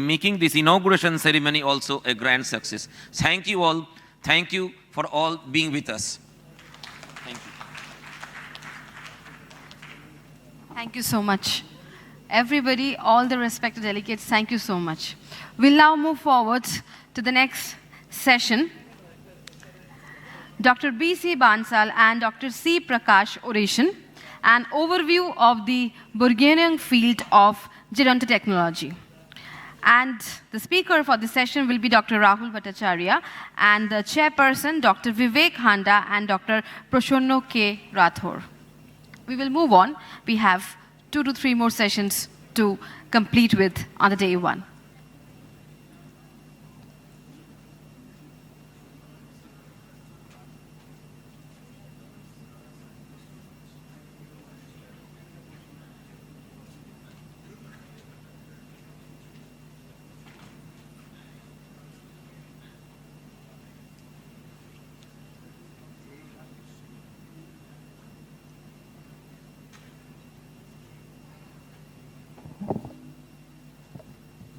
making this inauguration ceremony also a grand success. Thank you all. Thank you for all being with us. Thank you. Thank you so much. Everybody, all the respected delegates, thank you so much. We'll now move forward to the next session. Dr. B.C. Bansal and Dr. C. Prakash Oration, an overview of the Burgeoning field of Gerontechnology. And the speaker for the session will be Dr. Rahul Bhattacharyya and the chairperson, Dr. Vivek Handa and Dr. Prashonno K. Rathore. We will move on. We have 2 to 3 more sessions to complete with on the day 1.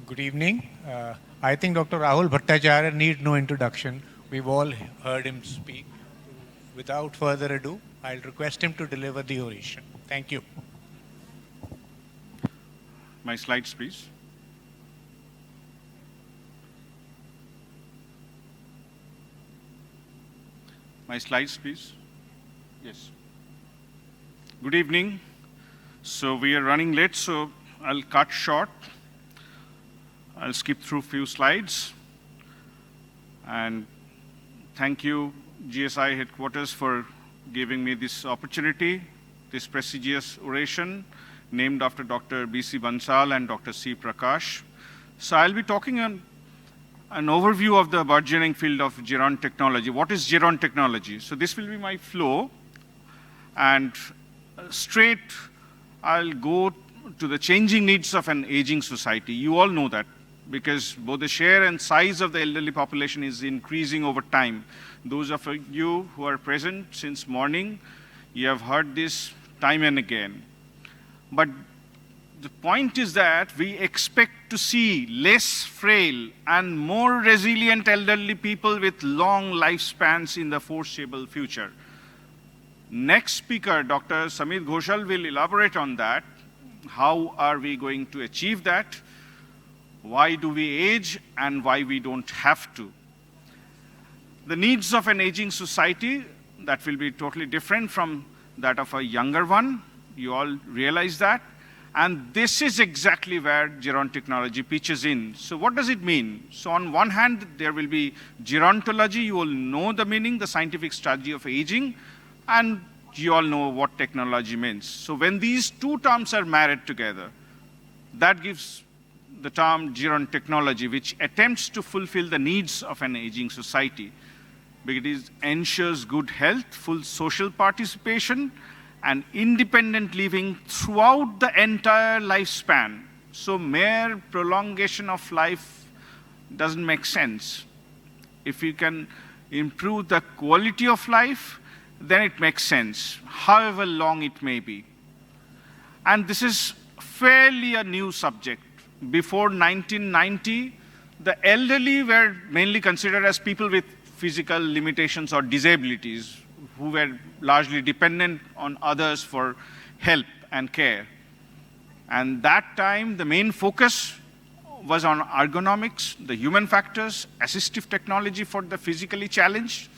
Good evening. I think Dr. Rahul Bhattacharyya needs no introduction. We've all heard him speak. Without further ado, I'll request him to deliver the oration. Thank you. My slides, please. My slides, please. Yes. Good evening. So we are running late, so I'll cut short. I'll skip through a few slides. And thank you, GSI headquarters, for giving me this opportunity, this prestigious oration named after Dr. B.C. Bansal and Dr. C. Prakash. So I'll be talking on an overview of the burgeoning field of Gerontechnology. What is Gerontechnology? So this will be my flow. And straight, I'll go to the changing needs of an aging society. You all know that, because both the share and size of the elderly population is increasing over time. Those of you who are present since morning, you have heard this time and again. But the point is that we expect to see less frail and more resilient elderly people with long lifespans in the foreseeable future. Next speaker, Dr. Samit Ghoshal, will elaborate on that. How are we going to achieve that? Why do we age and why we don't have to? The needs of an aging society, that will be totally different from that of a younger one. You all realize that. And this is exactly where Gerontechnology pitches in. So what does it mean? So on one hand, there will be gerontology. You all know the meaning, the scientific strategy of aging. And you all know what technology means. So when these two terms are married together, that gives the term Gerontechnology, which attempts to fulfill the needs of an aging society. Because it ensures good health, full social participation, and independent living throughout the entire lifespan. So mere prolongation of life doesn't make sense. If you can improve the quality of life, then it makes sense, however long it may be. And this is fairly a new subject. Before 1990, the elderly were mainly considered as people with physical limitations or disabilities who were largely dependent on others for help and care. And that time, the main focus was on ergonomics, the human factors, assistive technology for the physically challenged.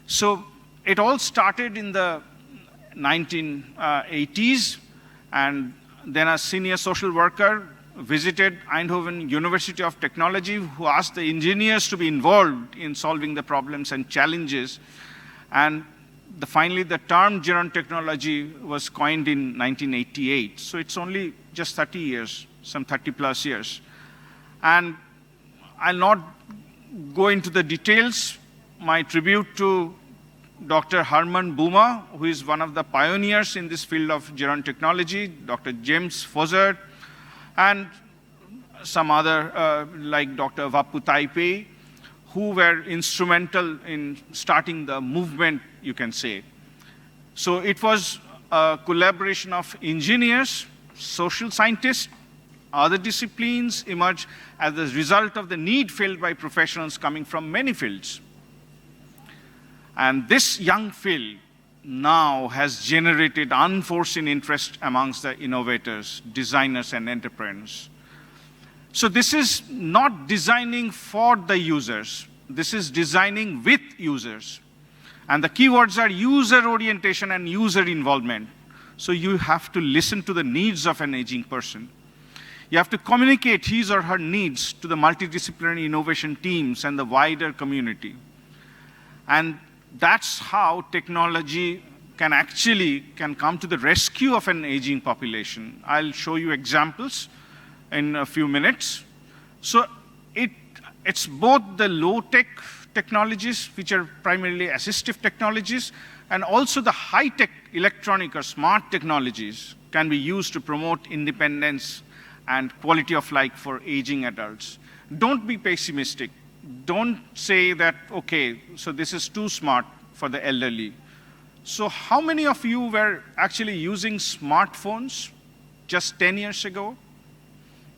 So it all started in the 1980s, and then a senior social worker visited Eindhoven University of Technology, who asked the engineers to be involved in solving the problems and challenges. And finally, the term Gerontechnology was coined in 1988. So it's only just 30 years, some 30 plus years. And I'll not go into the details. My tribute to Dr. Herman Buma, who is one of the pioneers in this field of Gerontechnology, Dr. James Fozzard, and some other, like Dr. Vappu Taipei, who were instrumental in starting the movement, you can say. So it was a collaboration of engineers, social scientists, Other disciplines emerge as a result of the need filled by professionals coming from many fields. And this young field now has generated unforeseen interest amongst the innovators, designers, and entrepreneurs. So this is not designing for the users. This is designing with users. And the keywords are user orientation and user involvement. So you have to listen to the needs of an aging person. You have to communicate his or her needs to the multidisciplinary innovation teams and the wider community. And that's how technology can come to the rescue of an aging population. I'll show you examples in a few minutes. So it's both the low-tech technologies, which are primarily assistive technologies, and also the high-tech electronic or smart technologies can be used to promote independence and quality of life for aging adults. Don't be pessimistic. Don't say that, okay, so this is too smart for the elderly. So how many of you were actually using smartphones just 10 years ago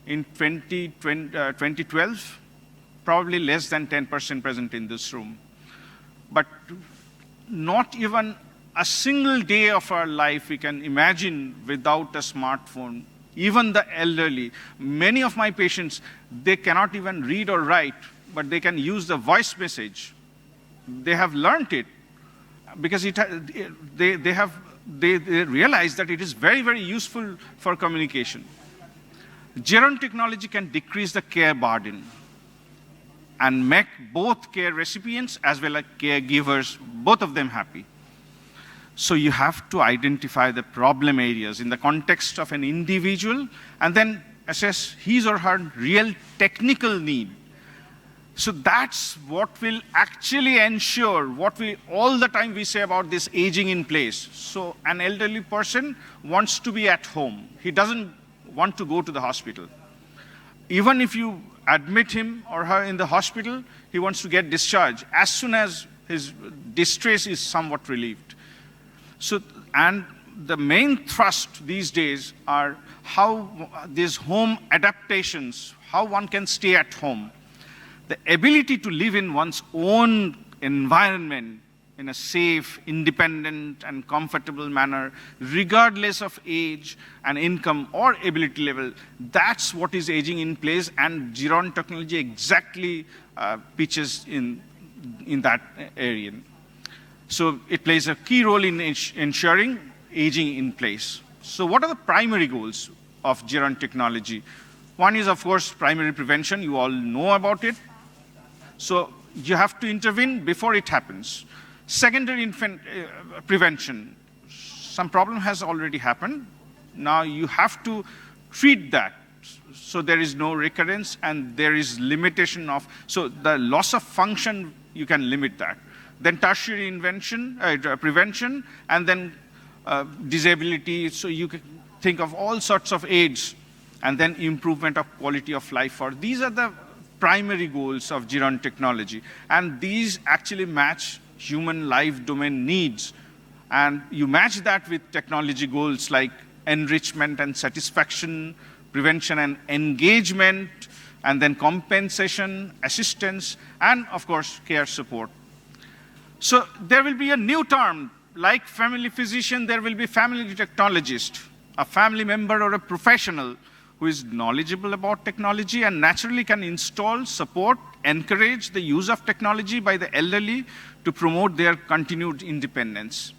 in 2012? Probably less than 10% present in this room. But not even a single day of our life we can imagine without a smartphone. Even the elderly, many of my patients, they cannot even read or write, but they can use the voice message. They have learned it because they realize that it is very, very useful for communication. Gerontechnology can decrease the care burden and make both care recipients as well as caregivers, both of them happy. So you have to identify the problem areas in the context of an individual and then assess his or her real technical need. So that's what will actually ensure what all the time we say about this aging in place. So an elderly person wants to be at home. He doesn't want to go to the hospital. Even if you admit him or her in the hospital, he wants to get discharged as soon as his distress is somewhat relieved. So, and the main thrust these days are how these home adaptations, how one can stay at home. The ability to live in one's own environment in a safe, independent, and comfortable manner, regardless of age and income or ability level, that's what is aging in place, and Gerontechnology exactly pitches in that area. So it plays a key role in ensuring aging in place. So what are the primary goals of Gerontechnology? One is, of course, primary prevention. You all know about it. So you have to intervene before it happens. Secondary prevention. Some problem has already happened. Now you have to treat that so there is no recurrence and there is limitation of, so the loss of function, you can limit that. Then tertiary prevention, and then disability, so you can think of all sorts of aids, and then improvement of quality of life. These are the primary goals of Gerontechnology, and these actually match human life domain needs. And you match that with technology goals like enrichment and satisfaction, prevention and engagement, and then compensation, assistance, and of course, care support. So there will be a new term, like family physician, there will be family technologist, a family member or a professional who is knowledgeable about technology and naturally can install, support, encourage the use of technology by the elderly to promote their continued independence.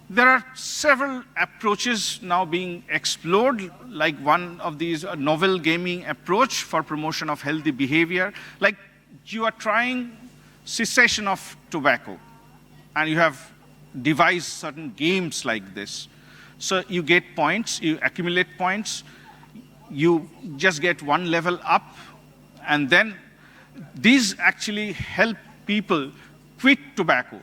There are several approaches now being explored, like one of these novel gaming approach for promotion of healthy behavior. Like you are trying cessation of tobacco, and you have devised certain games like this. So you get points, you accumulate points, you just get one level up, and then these actually help people quit tobacco.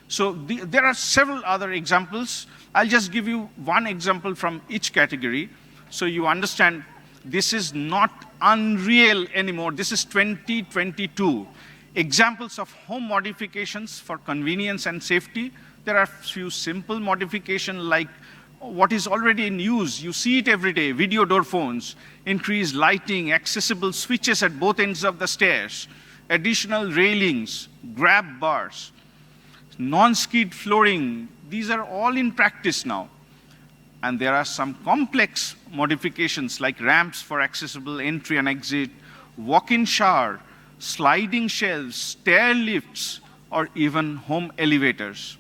So there are several other examples. I'll just give you one example from each category so you understand this is not unreal anymore. This is 2022. Examples of home modifications for convenience and safety. There are a few simple modifications like what is already in use. You see it every day, video door phones, increased lighting, accessible switches at both ends of the stairs, additional railings, grab bars, non-skid flooring. These are all in practice now. And there are some complex modifications like ramps for accessible entry and exit, walk-in shower, sliding shelves, stair lifts, or even home elevators.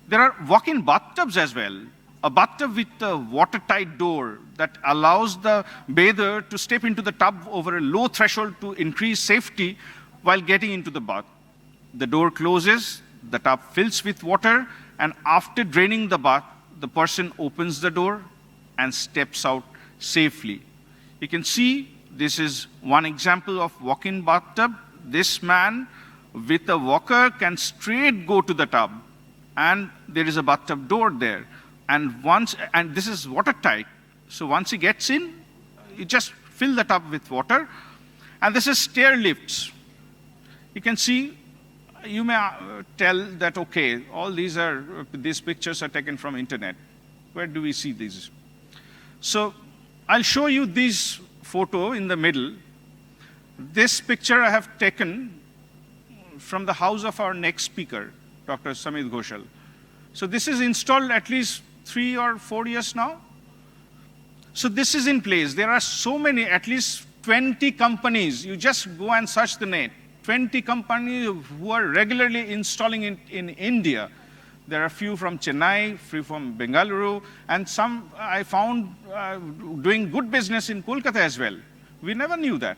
There are walk-in bathtubs as well. A bathtub with a watertight door that allows the bather to step into the tub over a low threshold to increase safety while getting into the bath. The door closes, the tub fills with water, and after draining the bath, the person opens the door and steps out safely. You can see this is one example of walk-in bathtub. This man with a walker can straight go to the tub, and there is a bathtub door there. And this is watertight. So once he gets in, you just fill the tub with water. And this is stair lifts. You can see, you may tell that, okay, all these pictures are taken from internet. Where do we see these? So I'll show you this photo in the middle. This picture I have taken from the house of our next speaker, Dr. Samit Ghoshal. So this is installed at least 3 or 4 years now. So this is in place. There are so many, at least 20 companies. You just go and search the net. 20 companies who are regularly installing it in India. There are a few from Chennai, few from Bengaluru, and some I found doing good business in Kolkata as well. We never knew that.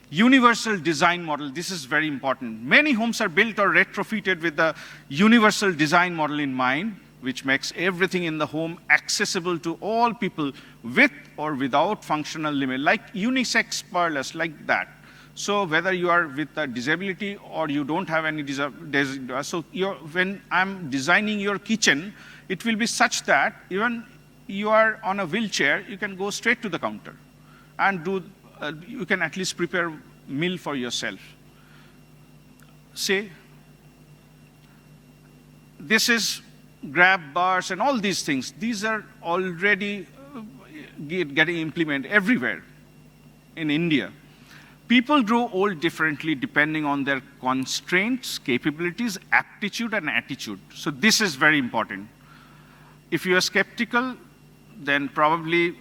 Universal design model, this is very important. Many homes are built or retrofitted with the universal design model in mind, which makes everything in the home accessible to all people with or without functional limit, like unisex parlors, like that. So whether you are with a disability or you don't have any disability, so when I'm designing your kitchen, it will be such that even you are on a wheelchair, you can go straight to the counter and you can at least prepare meal for yourself. Say, this is grab bars and all these things. These are already getting implemented everywhere in India. People grow old differently depending on their constraints, capabilities, aptitude, and attitude. So this is very important. If you are skeptical, then probably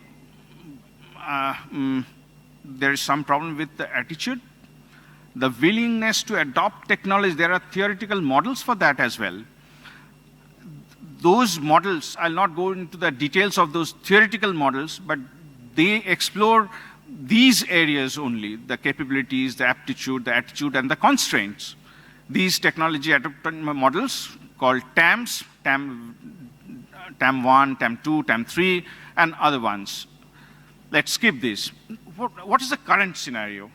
there is some problem with the attitude. The willingness to adopt technology, there are theoretical models for that as well. Those models, I'll not go into the details of those theoretical models, but they explore these areas only, the capabilities, the aptitude, the attitude, and the constraints. These technology adoption models called TAMs, TAM 1, TAM 2, TAM 3, and other ones. Let's skip this. What is the current scenario?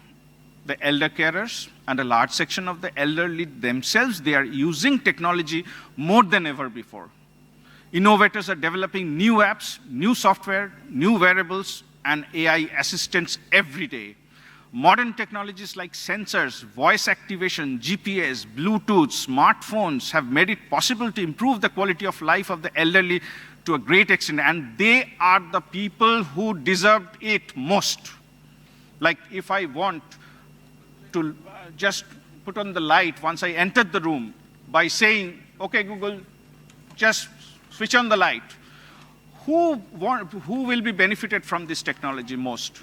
The elder carers and a large section of the elderly themselves, they are using technology more than ever before. Innovators are developing new apps, new software, new wearables, and AI assistants every day. Modern technologies like sensors, voice activation, GPS, Bluetooth, smartphones have made it possible to improve the quality of life of the elderly to a great extent, and they are the people who deserve it most. Like if I want to just put on the light once I entered the room by saying, okay, Google, just switch on the light. Who will be benefited from this technology most?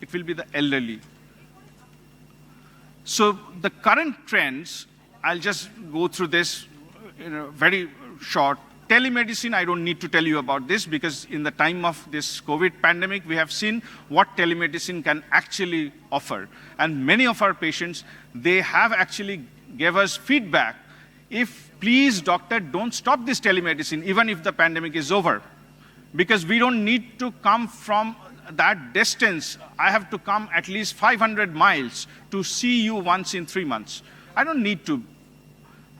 It will be the elderly. So the current trends, I'll just go through this in a very short. Telemedicine, I don't need to tell you about this because in the time of this COVID pandemic, we have seen what telemedicine can actually offer. And many of our patients, they have actually gave us feedback. If please, doctor, don't stop this telemedicine, even if the pandemic is over. Because we don't need to come from that distance. I have to come at least 500 miles to see you once in 3 months. I don't need to.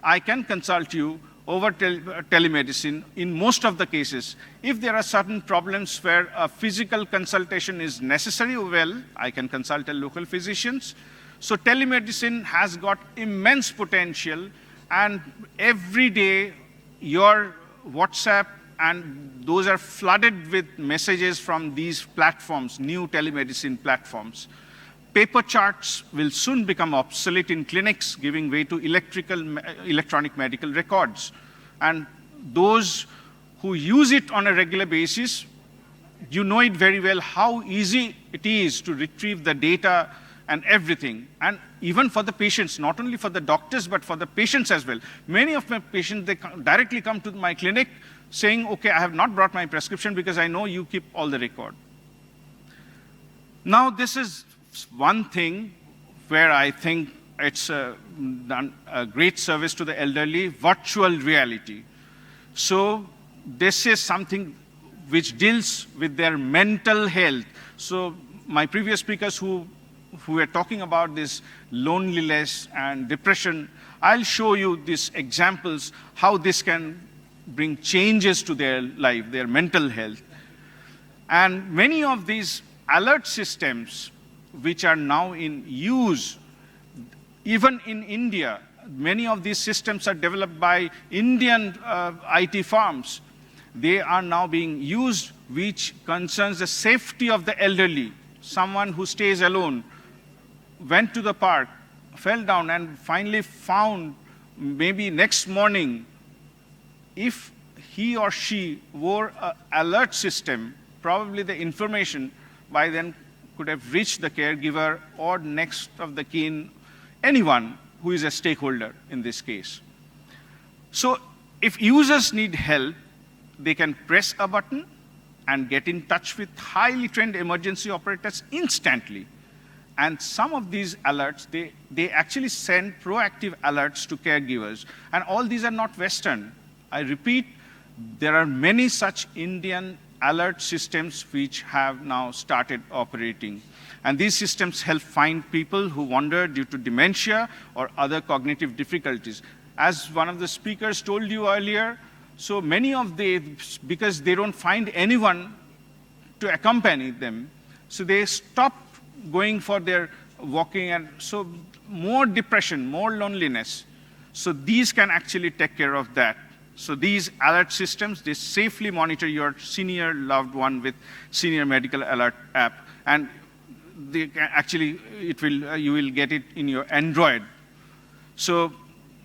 I can consult you over telemedicine in most of the cases. If there are certain problems where a physical consultation is necessary, well, I can consult a local physicians. So telemedicine has got immense potential, and every day your WhatsApp and those are flooded with messages from these platforms, new telemedicine platforms. Paper charts will soon become obsolete in clinics, giving way to electronic medical records. And those who use it on a regular basis, you know it very well how easy it is to retrieve the data and everything. And even for the patients, not only for the doctors, but for the patients as well. Many of my patients, they directly come to my clinic saying, okay, I have not brought my prescription because I know you keep all the record. Now, this is one thing where I think it's done a great service to the elderly, virtual reality. So this is something which deals with their mental health. So my previous speakers who were talking about this loneliness and depression, I'll show you these examples, how this can bring changes to their life, their mental health. And many of these alert systems, which are now in use, even in India, many of these systems are developed by Indian IT firms. They are now being used, which concerns the safety of the elderly. Someone who stays alone, went to the park, fell down, and finally found maybe next morning, if he or she wore an alert system, probably the information by then could have reached the caregiver or next of the kin, anyone who is a stakeholder in this case. So if users need help, they can press a button and get in touch with highly trained emergency operators instantly. And some of these alerts, they actually send proactive alerts to caregivers. And all these are not Western. I repeat, there are many such Indian alert systems which have now started operating. And these systems help find people who wander due to dementia or other cognitive difficulties. As one of the speakers told you earlier, so many of because they don't find anyone to accompany them, so they stop going for their walking, and so more depression, more loneliness. So these can actually take care of that. So these alert systems, they safely monitor your senior loved one with Senior Medical Alert app, and they can actually, you will get it in your Android. So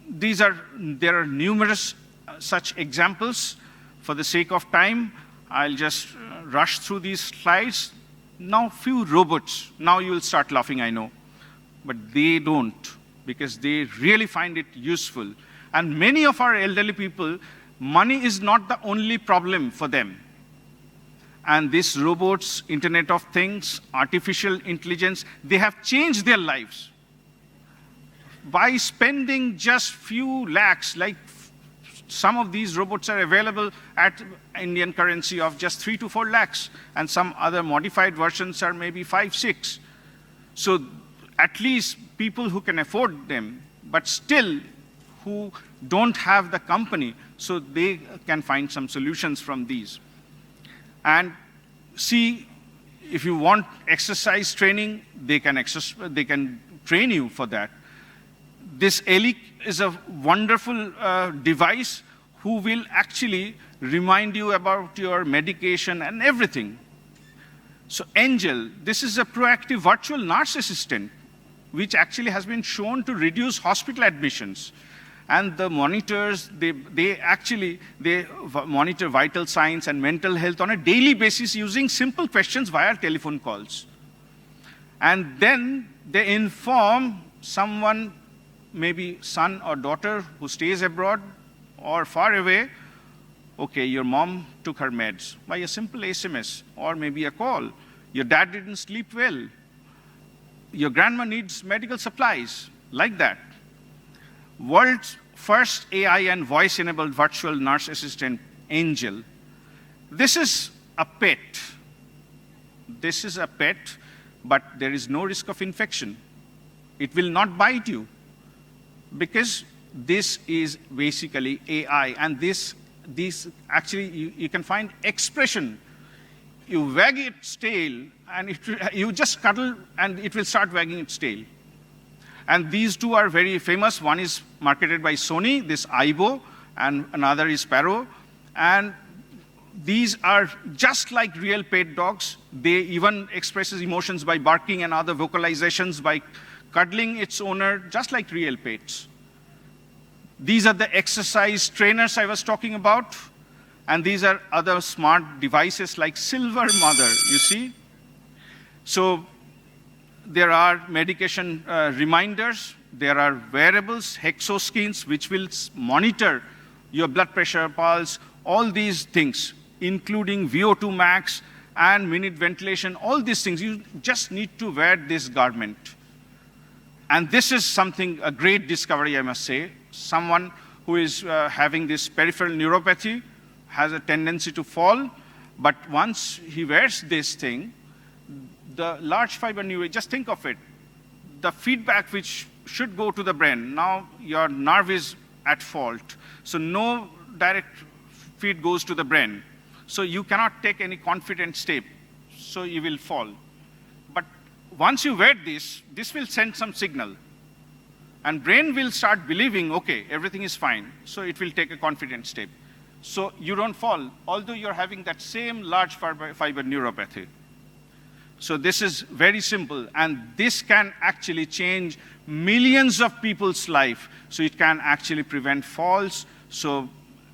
there are numerous such examples. For the sake of time, I'll just rush through these slides. Now, few robots. Now you will start laughing, I know. But they don't, because they really find it useful. And many of our elderly people, money is not the only problem for them. And these robots, Internet of Things, artificial intelligence, they have changed their lives. By spending just few lakhs, like some of these robots are available at Indian currency of just 3 to 4 lakhs, and some other modified versions are maybe 5, 6. So at least people who can afford them, but still who don't have the company, so they can find some solutions from these. And see, if you want exercise training, they can train you for that. This ELIC is a wonderful device who will actually remind you about your medication and everything. So Angel, this is a proactive virtual nurse assistant, which actually has been shown to reduce hospital admissions. And the monitors, they monitor vital signs and mental health on a daily basis using simple questions via telephone calls. And then they inform someone, maybe son or daughter who stays abroad or far away, okay, your mom took her meds by a simple SMS or maybe a call. Your dad didn't sleep well. Your grandma needs medical supplies, like that. World's first AI and voice-enabled virtual nurse assistant, Angel. This is a pet. This is a pet, but there is no risk of infection. It will not bite you, because this is basically AI, and this actually, you can find expression. You wag its tail, and you just cuddle, and it will start wagging its tail. And these two are very famous. One is marketed by Sony, this Aibo, and another is Sparrow. And these are just like real pet dogs. They even expresses emotions by barking and other vocalizations by cuddling its owner, just like real pets. These are the exercise trainers I was talking about. And these are other smart devices like Silver Mother, you see. So there are medication reminders. There are wearables, hexoskins, which will monitor your blood pressure, pulse, all these things, including VO2 max and minute ventilation, all these things. You just need to wear this garment. And this is something, a great discovery, I must say. Someone who is having this peripheral neuropathy has a tendency to fall, but once he wears this thing, the large fiber neuron, just think of it, the feedback which should go to the brain, now your nerve is at fault, so no direct feed goes to the brain. So you cannot take any confident step, so you will fall. But once you wear this, this will send some signal. And brain will start believing, okay, everything is fine, so it will take a confident step. So you don't fall, although you're having that same large fiber neuropathy. So this is very simple, and this can actually change millions of people's life. So it can actually prevent falls. So,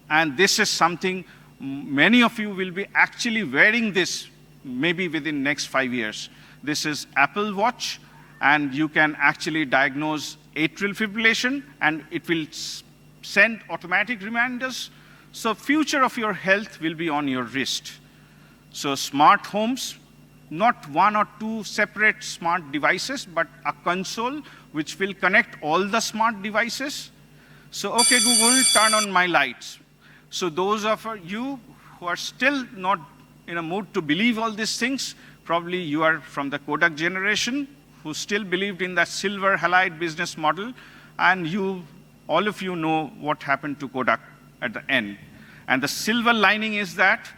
and this is something many of you will be actually wearing this maybe within next 5 years. This is Apple Watch, and you can actually diagnose atrial fibrillation, and it will send automatic reminders. So future of your health will be on your wrist. So smart homes, not one or two separate smart devices, but a console which will connect all the smart devices. So, okay, Google, turn on my lights. So those of you who are still not in a mood to believe all these things, probably you are from the Kodak generation who still believed in that silver halide business model, and you, all of you know what happened to Kodak at the end. And the silver lining is that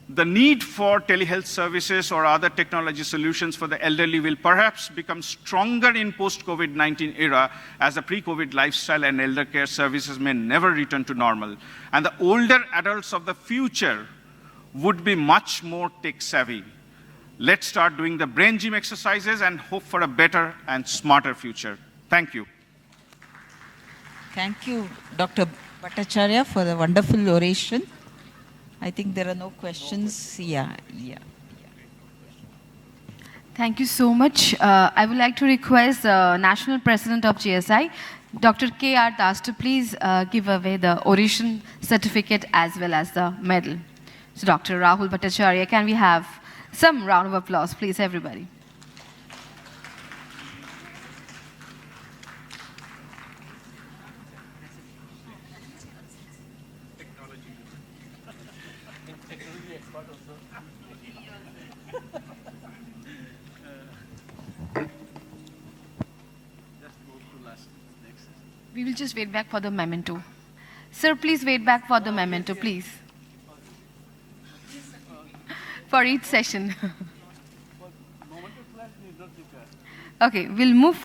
the need for telehealth services or other technology solutions for the elderly will perhaps become stronger in post-COVID-19 era, as the pre-COVID lifestyle and elder care services may never return to normal. And the older adults of the future would be much more tech-savvy. Let's start doing the brain gym exercises and hope for a better and smarter future. Thank you. Thank you, Dr. Bhattacharya, for the wonderful oration. I think there are no questions. Yeah. Thank you so much. I would like to request the National President of GSI, Dr. K.R. Das, to please give away the Oration certificate as well as the medal. So Dr. Rahul Bhattacharyya, can we have some round of applause, please, everybody? We will just wait back for the memento. Sir, please wait back for the memento, please. For each session. Okay, we'll move.